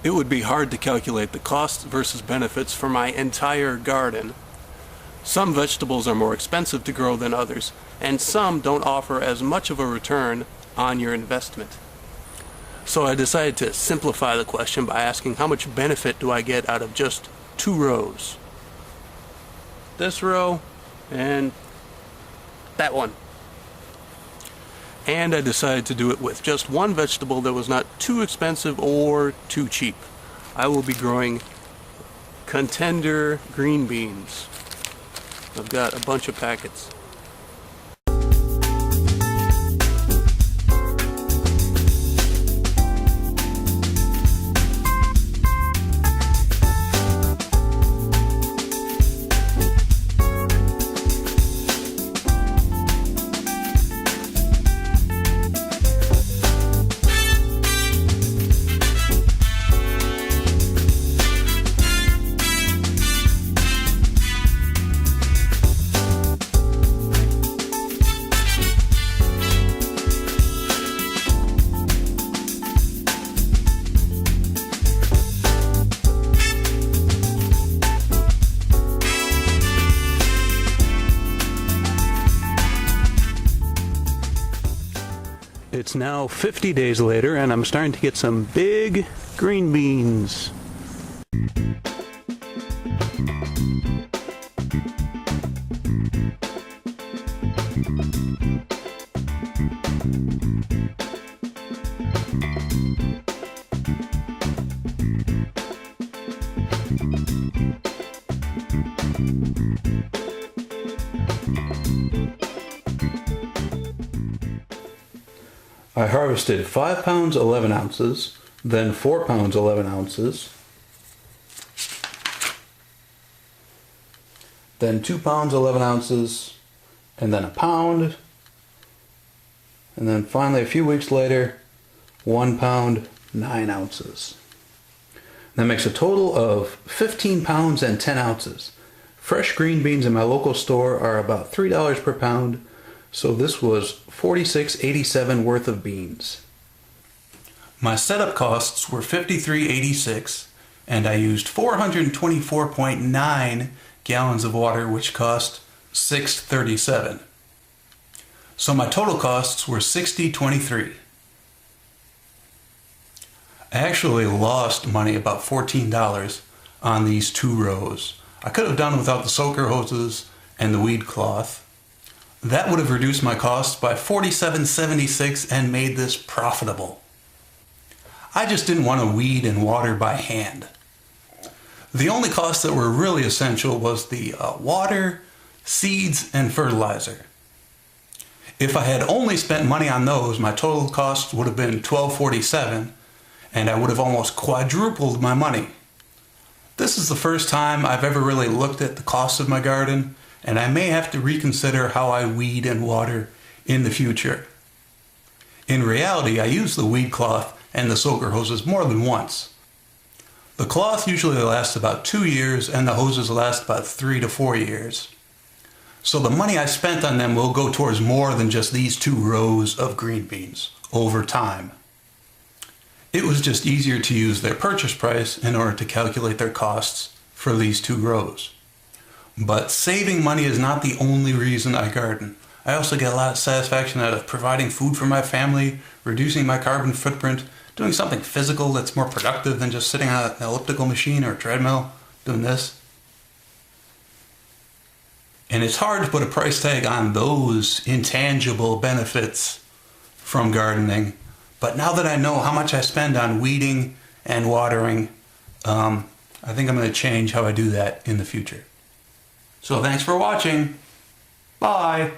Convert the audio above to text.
It would be hard to calculate the costs versus benefits for my entire garden. Some vegetables are more expensive to grow than others, and some don't offer as much of a return on your investment. So I decided to simplify the question by asking how much benefit do I get out of just 2 rows? This row and that one. And I decided to do it with just one vegetable that was not too expensive or too cheap. I will be growing contender green beans. I've got a bunch of packets. It's now 50 days later and I'm starting to get some big green beans. I harvested 5 pounds 11 ounces, then 4 pounds 11 ounces, then 2 pounds 11 ounces, and then a pound, and then finally a few weeks later 1 pound 9 ounces. That makes a total of 15 pounds and 10 ounces. Fresh green beans in my local store are about $3 per pound. So this was $46.87 worth of beans. My setup costs were $53.86 and I used 424.9 gallons of water, which cost $6.37. So my total costs were $60.23. I actually lost money, about $14, on these 2 rows. I could have done without the soaker hoses and the weed cloth. That would have reduced my costs by $47.76 and made this profitable. I just didn't want to weed and water by hand. The only costs that were really essential was the water, seeds, and fertilizer. If I had only spent money on those, my total cost would have been $12.47, and I would have almost quadrupled my money. This is the first time I've ever really looked at the cost of my garden, and I may have to reconsider how I weed and water in the future. In reality, I use the weed cloth and the soaker hoses more than once. The cloth usually lasts about 2 years and the hoses last about 3 to 4 years. So the money I spent on them will go towards more than just these 2 rows of green beans over time. It was just easier to use their purchase price in order to calculate their costs for these 2 rows. But saving money is not the only reason I garden. I also get a lot of satisfaction out of providing food for my family, reducing my carbon footprint, doing something physical that's more productive than just sitting on an elliptical machine or a treadmill doing this. And it's hard to put a price tag on those intangible benefits from gardening. But now that I know how much I spend on weeding and watering, I think I'm going to change how I do that in the future. So thanks for watching. Bye.